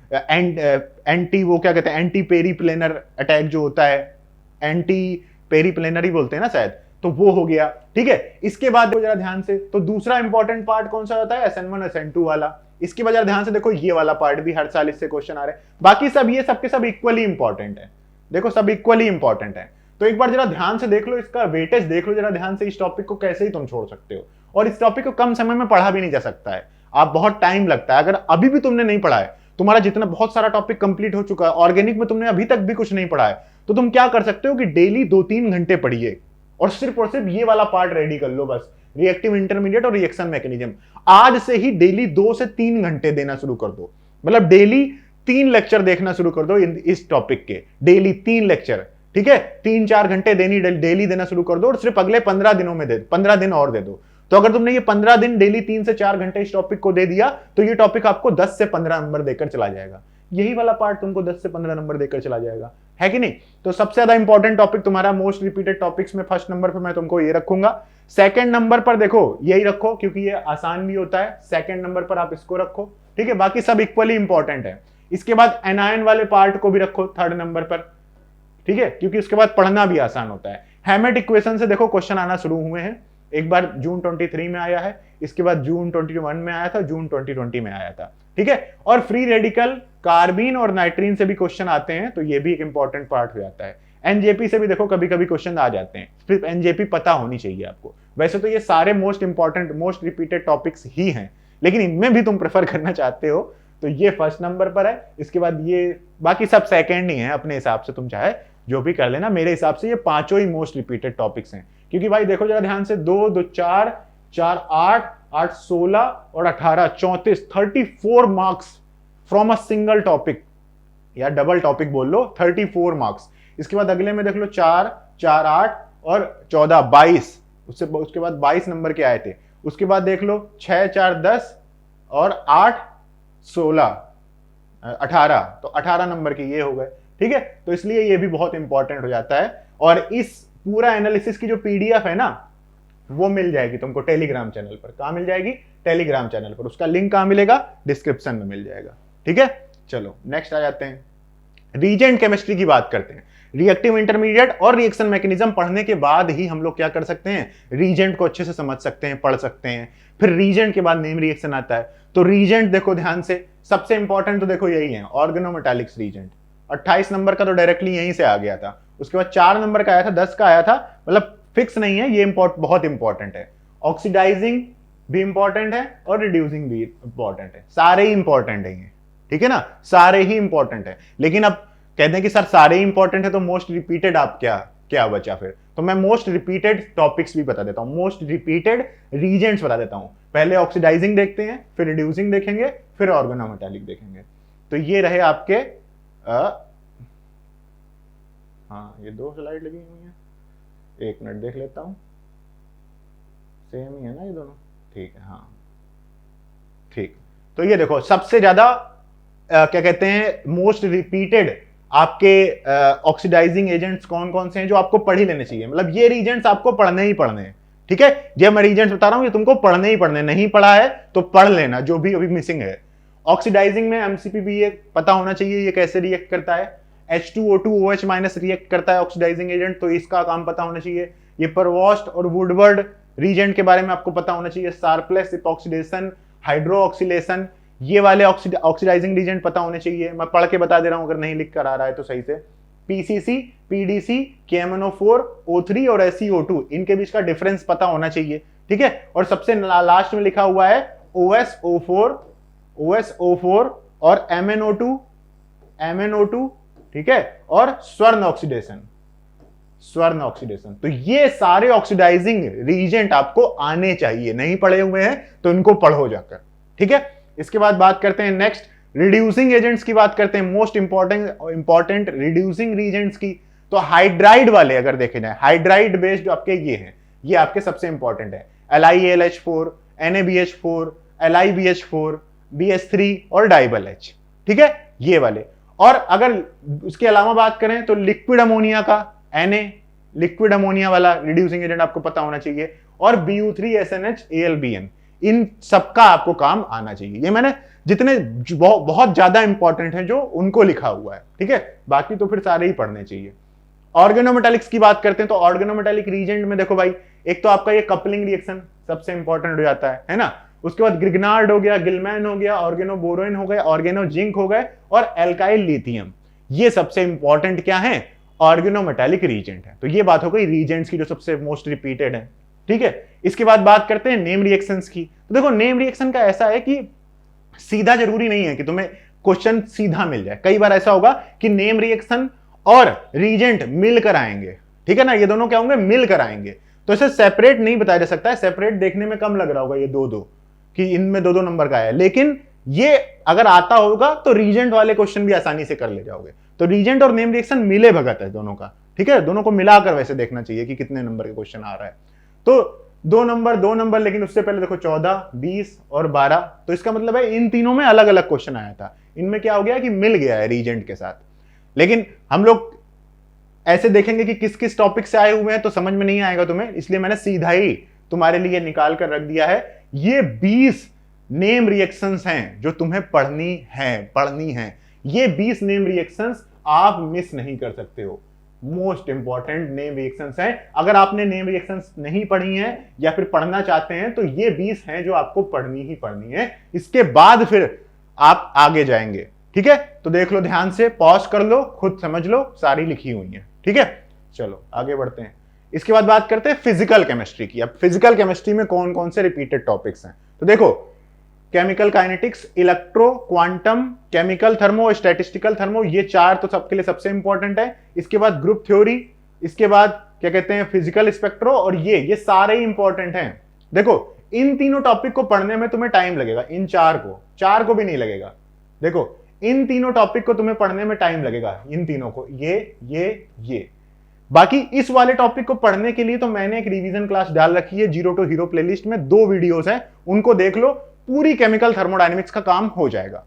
A: एंटी वो क्या कहते हैं, एंटी पेरीप्लेनर अटैक जो होता है, एंटी पेरीप्लेनर ही बोलते हैं ना शायद, तो वो हो गया, ठीक है। इसके बाद जरा ध्यान से, तो दूसरा इंपॉर्टेंट पार्ट कौन सा होता है, SN1 SN2 वाला। इसके बाद ध्यान से देखो, ये वाला पार्ट भी हर साल इससे क्वेश्चन आ रहे हैं। बाकी सब ये सबके सब इक्वली इंपॉर्टेंट है, देखो सब इक्वली इंपॉर्टेंट है। तो एक बार जरा ध्यान से देख लो, इसका वेटेज देख लो जरा ध्यान से, इस टॉपिक को कैसे ही तुम छोड़ सकते हो। और इस टॉपिक को कम समय में पढ़ा भी नहीं जा सकता है, आप बहुत टाइम लगता है। अगर अभी भी तुमने नहीं पढ़ा है, तुम्हारा जितना बहुत सारा टॉपिक कंप्लीट हो चुका है, ऑर्गेनिक में तुमने अभी तक भी कुछ नहीं पढ़ा है, तो तुम क्या कर सकते हो कि डेली 2-3 घंटे पढ़िए और सिर्फ ये वाला पार्ट रेडी कर लो बस, रिएक्टिव इंटरमीडिएट और रिएक्शन मैकेनिज्म। आज से ही डेली 2 से 3 घंटे देना शुरू कर दो, मतलब डेली 3 लेक्चर देखना शुरू कर दो इस टॉपिक के, डेली 3 लेक्चर, ठीक है। 3-4 घंटे डेली देना शुरू कर दो, और सिर्फ अगले 15 दिनों में 15 दिन और दे दो। तो अगर तुमने ये 15 दिन डेली 3 से 4 घंटे इस टॉपिक को दे दिया, तो ये टॉपिक आपको 10 से 15 नंबर देकर चला जाएगा। यही वाला पार्ट तुमको 10 से 15 नंबर देकर चला जाएगा, है कि नहीं। तो सबसे ज्यादा इंपॉर्टेंट टॉपिक तुम्हारा मोस्ट रिपीटेड टॉपिक्स में फर्स्ट नंबर पर मैं तुमको ये रखूंगा। सेकंड नंबर पर देखो यही रखो, क्योंकि ये आसान भी होता है। सेकंड नंबर पर आप इसको रखो, ठीक है। बाकी सब इक्वली इंपॉर्टेंट है। इसके बाद एनायन वाले पार्ट को भी रखो थर्ड नंबर पर, ठीक है, क्योंकि उसके बाद पढ़ना भी आसान होता है। हैमेट इक्वेशन से देखो क्वेश्चन आना शुरू हुए हैं। एक बार जून 23 में आया है, इसके बाद जून 21 में आया था, जून 2020 में आया था, ठीक है। और फ्री रेडिकल कार्बिन और नाइट्रीन से भी क्वेश्चन आते हैं, तो ये भी एक इंपॉर्टेंट पार्ट हो जाता है। एनजेपी से भी देखो कभी कभी क्वेश्चन आ जाते हैं, सिर्फ एनजेपी पता होनी चाहिए आपको। वैसे तो ये सारे most important most repeated topics ही हैं, लेकिन इनमें भी तुम प्रेफर करना चाहते हो तो ये फर्स्ट नंबर पर है। इसके बाद ये बाकी सब सेकेंड ही है, अपने हिसाब से तुम चाहे जो भी कर लेना। मेरे हिसाब से ये पांचों ही मोस्ट रिपीटेड टॉपिक्स हैं, क्योंकि भाई देखो जरा ध्यान से, 2 2 4 4 8 8 16 और 18 34 34 marks from a single topic, या डबल टॉपिक बोल लो, 34 मार्क्स। इसके बाद अगले में देख लो 4 4 8 और 14 22, उसके बाद 22 नंबर के आए थे। उसके बाद देख लो 6 4 10 और 8 16 18, तो 18 नंबर के ये हो गए, ठीक है। तो इसलिए ये भी बहुत इंपॉर्टेंट हो जाता है। और इस पूरा एनालिसिस की जो पीडीएफ है ना, वो मिल जाएगी तुमको टेलीग्राम चैनल पर। कहां मिल जाएगी? टेलीग्राम चैनल पर। उसका लिंक कहां मिलेगा? डिस्क्रिप्शन में मिल जाएगा, ठीक है। चलो नेक्स्ट आ जाते हैं, रीजेंट केमिस्ट्री की बात करते हैं। रिएक्टिव इंटरमीडिएट और रिएक्शन मैकेनिज्म पढ़ने के बाद ही हम लोग क्या कर सकते हैं, रीजेंट को अच्छे से समझ सकते हैं, पढ़ सकते हैं। फिर रीजेंट के बाद नेम रिएक्शन आता है। तो रीजेंट देखो ध्यान से, सबसे इंपॉर्टेंट तो देखो यही है, ऑर्गेनोमेटालिक्स रीजेंट। 28 नंबर का तो डायरेक्टली यहीं से आ गया था। उसके बाद 4 नंबर का आया था, 10 का आया था, मतलब फिक्स नहीं है, ये बहुत इंपॉर्टेंट है। ऑक्सीडाइजिंग भी इंपॉर्टेंट है और रिड्यूसिंग भी इंपॉर्टेंट है, सारे ही इंपॉर्टेंट है ये, ठीक है ना, सारे ही इंपॉर्टेंट है। लेकिन अब कहते हैं कि सर सारे ही इंपॉर्टेंट है तो मोस्ट रिपीटेड आप क्या बचा फिर? तो मैं मोस्ट रिपीटेड टॉपिक्स भी बता देता हूं, मोस्ट रिपीटेड रीजेंट्स बता देता हूं। पहले ऑक्सीडाइजिंग देखते हैं, फिर रिड्यूसिंग देखेंगे, फिर ऑर्गेनोमेटालिक देखेंगे। तो ये रहे आपके हाँ, ये 2 स्लाइड लगी हुई है, 1 मिनट देख लेता हूं, सेम ही है ना ये दोनों, ठीक है, हाँ ठीक। तो ये देखो सबसे ज्यादा क्या कहते हैं मोस्ट रिपीटेड आपके ऑक्सीडाइजिंग एजेंट्स कौन कौन से हैं जो आपको पढ़ ही लेने चाहिए। मतलब ये रीजेंट्स आपको पढ़ने ही पढ़ने हैं, ठीक है। जब मैं रीजेंट्स बता रहा हूं ये तुमको पढ़ने ही पढ़ने, नहीं पढ़ा है तो पढ़ लेना, जो भी अभी मिसिंग है। ऑक्सीडाइजिंग में एमसीपी भी ये पता होना चाहिए, ये कैसे रिएक्ट करता है। H2O2OH- रिएक्ट करता है ऑक्सीडाइजिंग एजेंट, तो इसका काम पता होना चाहिए। ये परवॉस्ट और वुडवर्ड रीजेंट के बारे में आपको पता होना चाहिए। शार्पलेस इपॉक्सीडेशन, हाइड्रोक्सिलेशन, ये वाले ऑक्सीडाइजिंग रीजेंट पता होने चाहिए। मैं पढ़ के बता दे रहा हूं अगर नहीं लिख कर आ रहा है तो सही से। पीसीसी, पीडीसी, KMNO4, O3 और SeO2, इनके बीच का डिफरेंस पता होना चाहिए, ठीक है। और सबसे लास्ट में लिखा हुआ है OSO4 और MnO2, ठीक है, और स्वर्ण ऑक्सीडेशन। तो ये सारे ऑक्सीडाइजिंग रीजेंट आपको आने चाहिए, नहीं पढ़े हुए हैं तो इनको पढ़ो जाकर, ठीक है। इसके बाद बात करते हैं नेक्स्ट रिड्यूसिंग एजेंट्स की बात करते हैं, मोस्ट इंपॉर्टेंट रिड्यूसिंग रीजेंट्स की, तो हाइड्राइड वाले अगर देखे जाए, हाइड्राइड बेस्ड जो आपके ये हैं, ये आपके सबसे इंपॉर्टेंट है, LiAlH4, NaBH4, LiBH4, BH3 और डाइबल H, ठीक है, ये वाले। और अगर उसके अलावा बात करें तो लिक्विड अमोनिया का Na, लिक्विड अमोनिया वाला रिड्यूसिंग एजेंट आपको पता होना चाहिए, और BU3SNHAlBN, इन सबका आपको काम आना चाहिए। ये मैंने जितने बहुत ज्यादा इंपॉर्टेंट हैं जो उनको लिखा हुआ है, ठीक है, बाकी तो फिर सारे ही पढ़ने चाहिए। ऑर्गेनोमेटालिक्स की बात करते हैं तो ऑर्गेनोमेटालिक रीजेंट में देखो भाई, एक तो आपका ये कपलिंग रिएक्शन सबसे इंपॉर्टेंट हो जाता है ना, उसके बाद ग्रिग्नार्ड हो गया, गिलमैन हो गया, ऑर्गेनोबोरोइन हो गए, ऑर्गेनोजिंक हो गए, और एल्काइल लिथियम, ये सबसे इंपॉर्टेंट क्या है, ऑर्गेनोमेटालिक रीजेंट है। तो ये बात हो गई रीजेंट्स की जो सबसे मोस्ट रिपीटेड है, ठीक है। इसके बाद बात करते हैं नेम रिएक्शंस की। तो देखो नेम रिएक्शन का ऐसा है कि सीधा जरूरी नहीं है कि तुम्हें क्वेश्चन सीधा मिल जाए, कई बार ऐसा होगा कि नेम रिएक्शन और रीजेंट मिलकर आएंगे, ठीक है ना, ये दोनों क्या होंगे, मिलकर आएंगे, तो इसे सेपरेट नहीं बताया जा सकता है, सेपरेट देखने में कम लग रहा होगा ये दो दो कि इनमें दो दो नंबर का है, लेकिन ये अगर आता होगा तो रीजेंट वाले क्वेश्चन भी आसानी से कर ले जाओगे। तो रीजेंट और नेम रिएक्शन मिले भगत है दोनों का, ठीक है, दोनों को मिलाकर वैसे देखना चाहिए कि कितने नंबर के क्वेश्चन आ रहा है। तो दो नंबर, लेकिन उससे पहले देखो 14, 20 और 12, तो इसका मतलब है इन तीनों में अलग अलग क्वेश्चन आया था, इनमें क्या हो गया कि मिल गया है रीजेंट के साथ। लेकिन हम लोग ऐसे देखेंगे कि किस किस टॉपिक से आए हुए हैं तो समझ में नहीं आएगा तुम्हें, इसलिए मैंने सीधा ही तुम्हारे लिए निकाल कर रख दिया है। ये 20 नेम रिएक्शंस हैं जो तुम्हें पढ़नी है। ये 20 नेम रिएक्शंस आप मिस नहीं कर सकते हो, मोस्ट इंपॉर्टेंट नेम रिएक्शंस हैं। अगर आपने नेम रिएक्शंस नहीं पढ़ी हैं या फिर पढ़ना चाहते हैं तो ये 20 हैं जो आपको पढ़नी ही पढ़नी है, इसके बाद फिर आप आगे जाएंगे, ठीक है। तो देख लो ध्यान से, पॉज कर लो, खुद समझ लो, सारी लिखी हुई है, ठीक है। चलो आगे बढ़ते हैं। इसके बाद बात करते हैं फिजिकल केमिस्ट्री की। अब फिजिकल केमिस्ट्री में कौन कौन से रिपीटेड टॉपिक्स हैं, तो देखो chemical kinetics, electro, quantum, chemical thermo, statistical thermo, ये चार तो सबके लिए सबसे इंपॉर्टेंट है। इसके बाद ग्रुप थ्योरी, इसके बाद क्या कहते हैं फिजिकल स्पेक्ट्रो, और ये सारे ही इंपॉर्टेंट हैं। देखो इन तीनों टॉपिक को पढ़ने में तुम्हें टाइम लगेगा, इन चार को भी नहीं लगेगा। देखो इन तीनों टॉपिक को तुम्हें पढ़ने में टाइम लगेगा, इन तीनों को, ये। बाकी इस वाले टॉपिक को पढ़ने के लिए तो मैंने एक रिवीजन क्लास डाल रखी है जीरो टू हीरो प्लेलिस्ट में, 2 वीडियोस हैं, उनको देख लो, पूरी केमिकल थर्मोडायनेमिक्स का काम हो जाएगा।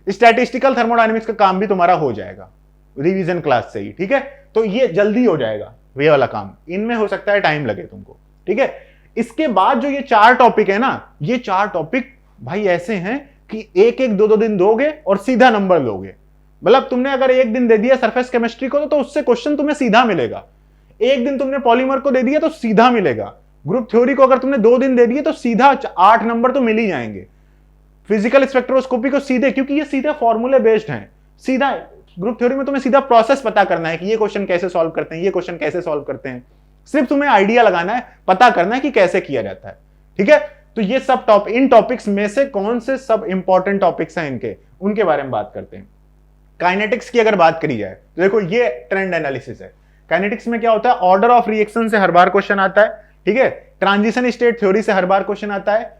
A: स्टैटिस्टिकल थर्मोडायनेमिक्स का काम भी तुम्हारा हो जाएगा रिवीजन क्लास से ही, ठीक है। तो ये जल्दी हो जाएगा, ये वाला काम, इनमें हो सकता है टाइम लगे तुमको, ठीक है। इसके बाद जो ये 4 टॉपिक है ना, ये 4 टॉपिक भाई ऐसे हैं कि एक एक दो दिन दोगे और सीधा नंबर लोगे। मतलब तुमने अगर एक दिन दे दिया सरफेस केमिस्ट्री को तो उससे क्वेश्चन तुम्हें सीधा मिलेगा। एक दिन तुमने पॉलीमर को दे दिया तो सीधा मिलेगा। ग्रुप थ्योरी को अगर तुमने 2 दिन दे दिए तो सीधा 8 नंबर तो मिल ही जाएंगे। फिजिकल स्पेक्ट्रोस्कोपी को सीधे, क्योंकि ये सीधे फॉर्मूले बेस्ड हैं, सीधा ग्रुप थ्योरी में तुम्हें सीधा प्रोसेस पता करना है कि ये क्वेश्चन कैसे सॉल्व करते हैं, ये क्वेश्चन कैसे सॉल्व करते हैं, सिर्फ तुम्हें आइडिया लगाना है, पता करना है कि कैसे किया जाता है, ठीक है। तो ये सब इन टॉपिक्स में से कौन से सब इंपॉर्टेंट टॉपिक्स हैं इनके, उनके बारे में बात करते हैं। काइनेटिक्स की अगर बात करी जाए तो देखो ये ट्रेंड एनालिसिस है। काइनेटिक्स में क्या होता है, ऑर्डर ऑफ रिएक्शन से हर बार क्वेश्चन आता है, ठीक है, ट्रांजिशन स्टेट थ्योरी से हर बार क्वेश्चन आता है,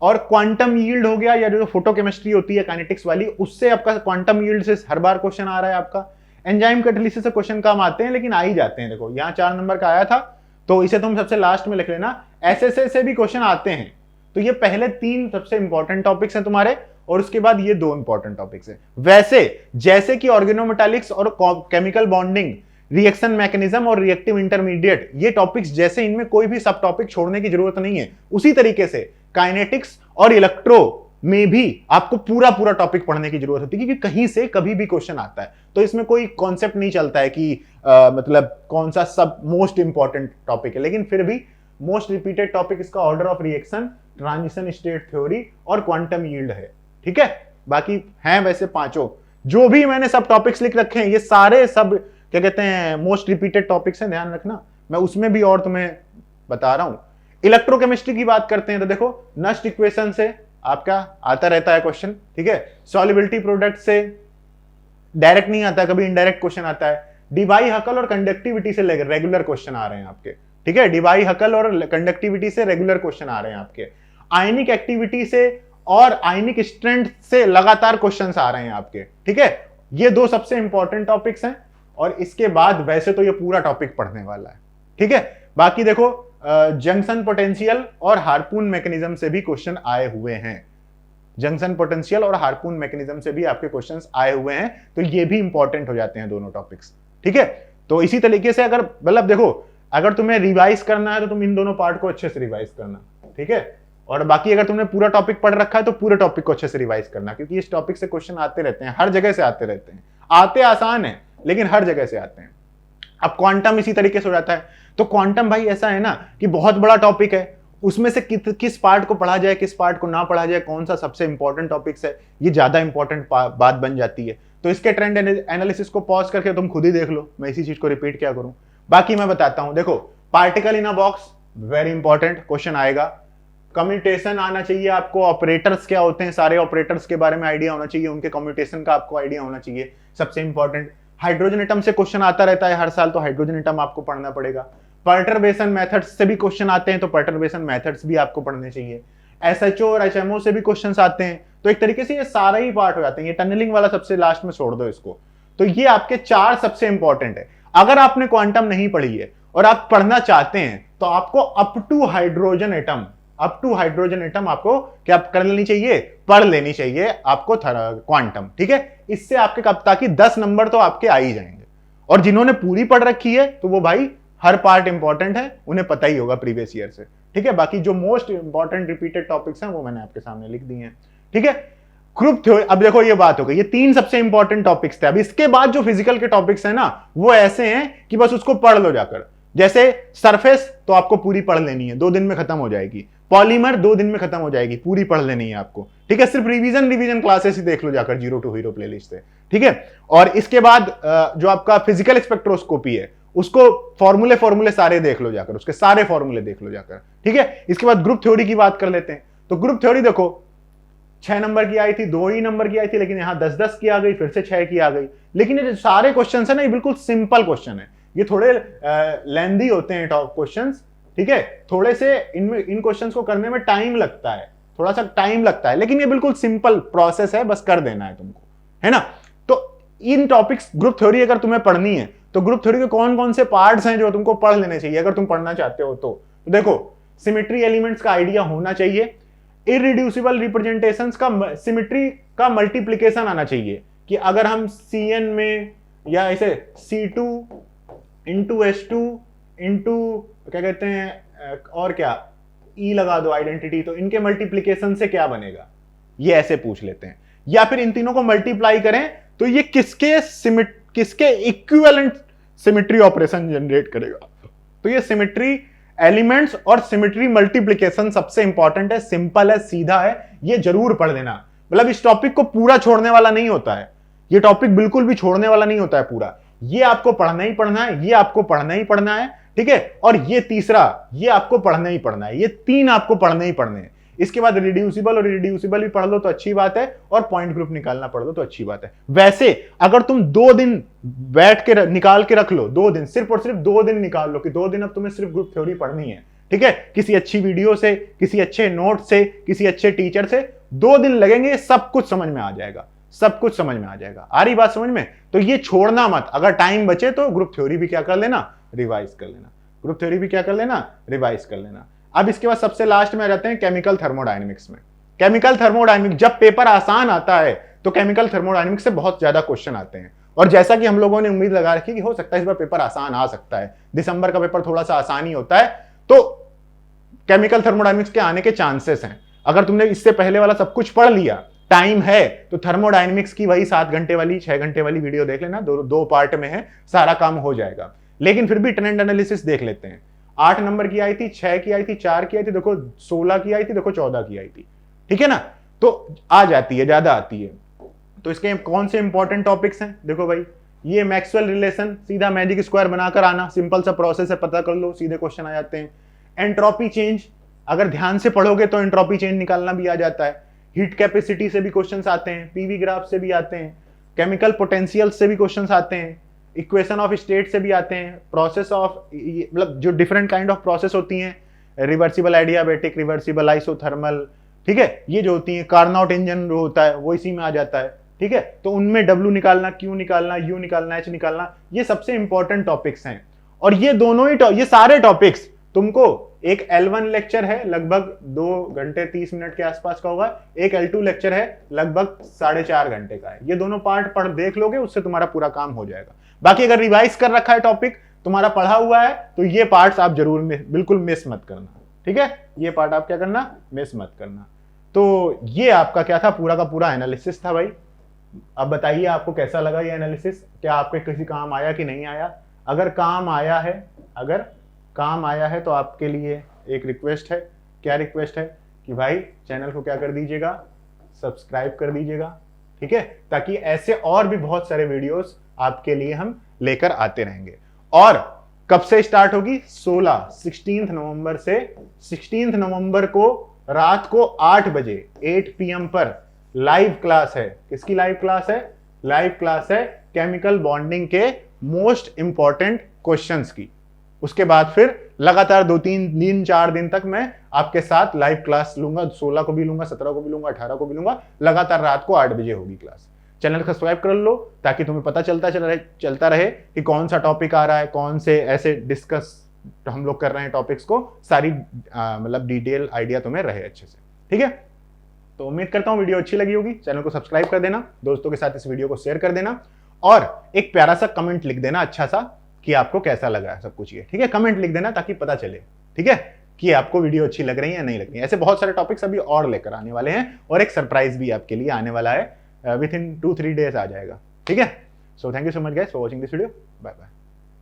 A: और क्वांटम यील्ड हो गया या जो फोटोकेमिस्ट्री होती है काइनेटिक्स वाली, उससे आपका क्वांटम यील्ड से हर बार क्वेश्चन आ रहा है आपका। एंजाइम कैटालिसिस से क्वेश्चन कम आते हैं लेकिन आ ही जाते हैं। देखो यहाँ 4 नंबर का आया था तो इसे तुम सबसे लास्ट में लिख लेना। एसएसए से भी क्वेश्चन आते हैं। तो ये पहले 3 सबसे इंपॉर्टेंट टॉपिक्स हैं तुम्हारे, और उसके बाद ये 2 इंपॉर्टेंट टॉपिक्स हैं। वैसे जैसे कि ऑर्गेनोमेटालिक्स और केमिकल बॉन्डिंग, रिएक्शन मैकेनिज्म और रिएक्टिव इंटरमीडिएट, ये टॉपिक्स जैसे इनमें कोई भी सब टॉपिक छोड़ने की जरूरत नहीं है, उसी तरीके से काइनेटिक्स और इलेक्ट्रो में भी आपको पूरा टॉपिक पढ़ने की जरूरत होती है, क्योंकि कहीं से कभी भी क्वेश्चन आता है। तो इसमें कोई कॉन्सेप्ट नहीं चलता है कि मतलब कौन सा सब मोस्ट इंपॉर्टेंट टॉपिक है, लेकिन फिर भी मोस्ट रिपीटेड टॉपिक इसका order of reaction, transition state theory और क्वांटम यील्ड है, ठीक है। बाकी हैं वैसे 5 जो भी मैंने सब टॉपिक्स लिख रखे हैं, ये सारे सब क्या कहते हैं मोस्ट रिपीटेड टॉपिक्स हैं, ध्यान रखना। मैं उसमें भी और तुम्हें बता रहा हूं। इलेक्ट्रोकेमिस्ट्री की बात करते हैं तो देखो नस्ट इक्वेशन से आपका आता रहता है क्वेश्चन, ठीक है। सॉल्युबिलिटी प्रोडक्ट से डायरेक्ट नहीं आता, कभी इनडायरेक्ट क्वेश्चन आता है। डिवाई हकल और कंडक्टिविटी से रेगुलर क्वेश्चन आ रहे हैं आपके, ठीक है। डिवाई हकल और कंडक्टिविटी से रेगुलर क्वेश्चन आ रहे हैं आपके। आयनिक एक्टिविटी से और आयनिक स्ट्रेंथ से लगातार क्वेश्चंस आ रहे हैं आपके, ठीक है। ये दो सबसे इंपॉर्टेंट टॉपिक्स हैं, और इसके बाद वैसे तो ये पूरा टॉपिक पढ़ने वाला है, ठीक है। बाकी देखो जंक्शन पोटेंशियल और हार्पून मैकेनिज्म से भी क्वेश्चन आए हुए हैं, जंक्शन पोटेंशियल और हार्पून मैकेनिज्म से भी आपके क्वेश्चंस आए हुए हैं, तो ये भी इंपॉर्टेंट हो जाते हैं दोनों टॉपिक्स, ठीक है। तो इसी तरीके से अगर मतलब देखो, अगर तुम्हें रिवाइज करना है तो तुम इन दोनों पार्ट को अच्छे से रिवाइज करना, ठीक है। और बाकी अगर तुमने पूरा टॉपिक पढ़ रखा है तो पूरे टॉपिक को अच्छे से रिवाइज करना, क्योंकि इस टॉपिक से क्वेश्चन आते रहते हैं, हर जगह से आते रहते हैं, आते आसान है लेकिन हर जगह से आते हैं। अब क्वांटम इसी तरीके से हो जाता है। तो क्वांटम भाई ऐसा है ना कि बहुत बड़ा टॉपिक है, उसमें से किस पार्ट को पढ़ा जाए, किस पार्ट को ना पढ़ा जाए, कौन सा सबसे इंपॉर्टेंट टॉपिक्स है, ये ज्यादा इंपॉर्टेंट बात बन जाती है। तो इसके ट्रेंड एनालिसिस को पॉज करके तुम खुद ही देख लो, मैं इसी चीज को रिपीट क्या करूं। बाकी मैं बताता हूं, देखो particle in a box very important question आएगा। कम्यूटेशन आना चाहिए आपको, ऑपरेटर्स क्या होते हैं, सारे ऑपरेटर्स के बारे में आइडिया होना चाहिए, उनके कम्यूटेशन का आपको आइडिया होना चाहिए, सबसे इंपॉर्टेंट। हाइड्रोजन एटम से क्वेश्चन आता रहता है हर साल, तो हाइड्रोजन एटम आपको पढ़ना पड़ेगा। पर्टर्बेशन मेथड्स से भी क्वेश्चन आते हैं, तो पर्टर्बेशन मेथड्स भी आपको पढ़ने चाहिए। एसएचओ और एचएमओ से भी क्वेश्चंस आते हैं, तो एक तरीके से ये सारा ही पार्ट हो जाते हैं। ये टनलिंग वाला सबसे लास्ट में छोड़ दो इसको। तो ये आपके 4 सबसे इंपॉर्टेंट है। अगर आपने क्वांटम नहीं पढ़ी है और आप पढ़ना चाहते हैं तो आपको अप टू हाइड्रोजन एटम आपको क्या कर लेनी चाहिए, पढ़ लेनी चाहिए आपको क्वांटम, ठीक है। इससे आपके कब तक 10 नंबर तो आपके आ ही जाएंगे। और जिन्होंने पूरी पढ़ रखी है तो वो भाई हर पार्ट इंपॉर्टेंट है, उन्हें पता ही होगा प्रीवियस ईयर से, ठीक है। बाकी जो मोस्ट इंपॉर्टेंट रिपीटेड टॉपिक्स हैं वो मैंने आपके सामने लिख दिए हैं, ठीक है। ग्रुप थ्योरी, अब देखो ये बात हो गई, ये 3 सबसे इंपॉर्टेंट टॉपिक्स थे। अब इसके बाद जो फिजिकल के टॉपिक्स हैं ना, वो ऐसे हैं कि बस उसको पढ़ लो जाकर। जैसे सरफेस तो आपको पूरी पढ़ लेनी है, 2 दिन में खत्म हो जाएगी। पॉलीमर 2 दिन में खत्म हो जाएगी, पूरी पढ़ लेनी है आपको, ठीक है। सिर्फ रिवीजन क्लासेस ही देख लो जाकर जीरो टू हीरो प्लेलिस्ट से, ठीक है। और इसके बाद जो आपका फिजिकल स्पेक्ट्रोस्कोपी है, उसको फॉर्मूले सारे देख लो जाकर, उसके सारे फॉर्मूले देख लो जाकर, ठीक है। इसके बाद ग्रुप थ्योरी की बात कर लेते हैं। तो ग्रुप थ्योरी देखो 6 नंबर की आई थी, 2 ही नंबर की आई थी, लेकिन यहां 10-10 की आ गई, फिर से 6 की आ गई। लेकिन ये सारे क्वेश्चन है ना, ये बिल्कुल सिंपल क्वेश्चन है। ये थोड़े लेंदी होते हैं टॉप क्वेश्चंस, ठीक है। थोड़े से इन क्वेश्चंस को करने में टाइम लगता है, थोड़ा सा टाइम लगता है, लेकिन ये बिल्कुल सिंपल प्रोसेस है, बस कर देना है तुमको, है ना। तो इन टॉपिक्स ग्रुप थ्योरी अगर तुम्हें पढ़नी है तो ग्रुप थ्योरी के कौन कौन से पार्ट्स हैं जो तुमको पढ़ लेने चाहिए अगर तुम पढ़ना चाहते हो। तो देखो सिमेट्री एलिमेंट्स का आइडिया होना चाहिए, इररिड्यूसिबल रिप्रेजेंटेशंस का सिमेट्री का मल्टीप्लिकेशन आना चाहिए, कि अगर हम Cn में या ऐसे C2 इंटू S2 इंटू क्या कहते हैं और क्या E लगा दो आइडेंटिटी, तो इनके मल्टीप्लिकेशन से क्या बनेगा, ये ऐसे पूछ लेते हैं। या फिर इन तीनों को मल्टीप्लाई करें तो ये किसके इक्विवेलेंट सिमेट्री ऑपरेशन जनरेट करेगा। तो ये सिमेट्री एलिमेंट्स और सिमेट्री मल्टीप्लिकेशन सबसे इंपॉर्टेंट है, सिंपल है, सीधा है, ये जरूर पढ़ लेना। मतलब इस टॉपिक को पूरा छोड़ने वाला नहीं होता है, ये टॉपिक बिल्कुल भी छोड़ने वाला नहीं होता है पूरा, ये आपको पढ़ना ही पढ़ना है, ये आपको पढ़ना ही पढ़ना है, ठीक है। और ये तीसरा, ये आपको पढ़ना ही पढ़ना है, ये 3 आपको पढ़ने ही पढ़ने हैं। इसके बाद रिड्यूसिबल और इररिड्यूसिबल भी पढ़ लो तो अच्छी बात है, और पॉइंट ग्रुप निकालना पढ़ लो तो अच्छी बात है। वैसे अगर तुम 2 दिन बैठ के निकाल के रख लो, 2 दिन सिर्फ और सिर्फ 2 दिन निकाल लो कि 2 दिन अब तुम्हें सिर्फ ग्रुप थ्योरी पढ़नी है, ठीक है। किसी अच्छी वीडियो से, किसी अच्छे नोट से, किसी अच्छे टीचर से 2 दिन लगेंगे, सब कुछ समझ में आ जाएगा, सब कुछ समझ में आ जाएगा। आ रही बात समझ में? तो ये छोड़ना मत, अगर टाइम बचे तो ग्रुप थ्योरी भी क्या कर लेना, रिवाइज कर लेना, ग्रुप थ्योरी भी क्या कर लेना, रिवाइज कर लेना। अब इसके बाद सबसे लास्ट में आ जाते हैं केमिकल थर्मोडायनेमिक्स में। केमिकल थर्मोडायनेमिक्स जब पेपर आसान आता है तो केमिकल थर्मोडायनेमिक्स से बहुत ज्यादा क्वेश्चन आते हैं, और जैसा कि हम लोगों ने उम्मीद लगा रखी कि हो सकता है इस बार पेपर आसान आ सकता है, दिसंबर का पेपर थोड़ा सा आसान ही होता है, तो केमिकल थर्मोडायनेमिक्स के आने के चांसेस हैं। अगर तुमने इससे पहले वाला सब कुछ पढ़ लिया, टाइम है, तो थर्मोडायनेमिक्स की वही 7 घंटे वाली 6 घंटे वाली वीडियो देख लेना, 2 पार्ट में है, सारा काम हो जाएगा। लेकिन फिर भी ट्रेंड एनालिसिस देख लेते हैं। 8 नंबर की आई थी, 6 की आई थी, 4 की आई थी, देखो 16 की आई थी, देखो 14 की आई थी, ठीक है ना। तो आ जाती है, ज्यादा आती है। तो इसके कौन से इंपॉर्टेंट टॉपिक्स हैं, देखो भाई, ये मैक्सवेल रिलेशन, सीधा मैजिक स्क्वायर बनाकर आना, सिंपल सा प्रोसेस है, पता कर लो, सीधे क्वेश्चन आ जाते हैं। एंट्रोपी चेंज, अगर ध्यान से पढ़ोगे तो एंट्रोपी चेंज निकालना भी आ जाता है। हीट कैपेसिटी से भी क्वेश्चंस आते हैं, पीवी ग्राफ से भी आते हैं, केमिकल पोटेंशियल से भी क्वेश्चंस आते हैं, इक्वेशन ऑफ स्टेट से भी आते हैं, प्रोसेस ऑफ, मतलब जो डिफरेंट काइंड ऑफ प्रोसेस होती हैं, रिवर्सिबल एडियाबैटिक, रिवर्सिबल आइसोथर्मल, ठीक है, ये जो होती है कार्नोट इंजन जो होता है वो इसी में आ जाता है। ठीक है, तो उनमें W निकालना, Q निकालना, U निकालना, H निकालना, ये सबसे इंपॉर्टेंट टॉपिक्स हैं। और ये दोनों ही ये सारे टॉपिक्स तुमको, एक L1 लेक्चर है लगभग 2 घंटे 30 मिनट के आसपास का होगा, एक L2 लेक्चर है लगभग 4.5 घंटे का है। ये दोनों पार्ट पढ़ देख लोगे, उससे तुम्हारा पूरा काम हो जाएगा। बाकी अगर रिवाइज कर रखा है टॉपिक, तुम्हारा पढ़ा हुआ है, तो ये पार्ट्स आप जरूर बिल्कुल मिस मत करना। ठीक है, ये पार्ट आप क्या करना, मिस मत करना। तो ये आपका क्या था, पूरा का पूरा एनालिसिस था भाई। अब बताइए आपको कैसा लगा ये एनालिसिस, क्या आपके किसी काम आया कि नहीं आया? अगर काम आया है, अगर काम आया है तो आपके लिए एक रिक्वेस्ट है। क्या रिक्वेस्ट है? कि भाई चैनल को क्या कर दीजिएगा, सब्सक्राइब कर दीजिएगा। ठीक है, ताकि ऐसे और भी बहुत सारे वीडियोस आपके लिए हम लेकर आते रहेंगे। और कब से स्टार्ट होगी? 16 नवंबर से। 16 नवंबर को रात को 8 बजे 8 PM पर लाइव क्लास है। किसकी लाइव क्लास है? लाइव क्लास है केमिकल बॉन्डिंग के मोस्ट इंपॉर्टेंट क्वेश्चंस की। उसके बाद फिर लगातार 2-3-4 दिन तक मैं आपके साथ लाइव क्लास लूंगा। 16 को भी लूंगा, 17 को भी लूंगा, 18 को भी लूंगा। लगातार रात को 8 बजे होगी क्लास। चैनल को सब्सक्राइब कर लो ताकि तुम्हें पता चलता रहे कि कौन सा टॉपिक आ रहा है, कौन से ऐसे डिस्कस हम लोग कर रहे हैं टॉपिक्स को, सारी मतलब डिटेल आइडिया तुम्हें रहे अच्छे से। ठीक है, तो उम्मीद करता हूं वीडियो अच्छी लगी होगी। चैनल को सब्सक्राइब कर देना, दोस्तों के साथ इस वीडियो को शेयर कर देना, और एक प्यारा सा कमेंट लिख देना अच्छा सा कि आपको कैसा लगा सब कुछ ये। ठीक है, कमेंट लिख देना ताकि पता चले, ठीक है, कि आपको वीडियो अच्छी लग रही है या नहीं लग रही है। ऐसे बहुत सारे टॉपिक्स अभी और लेकर आने वाले हैं, और एक सरप्राइज भी आपके लिए आने वाला है, विद इन 2-3 डेज आ जाएगा। ठीक है, so thank you so much guys for watching this video. Bye bye.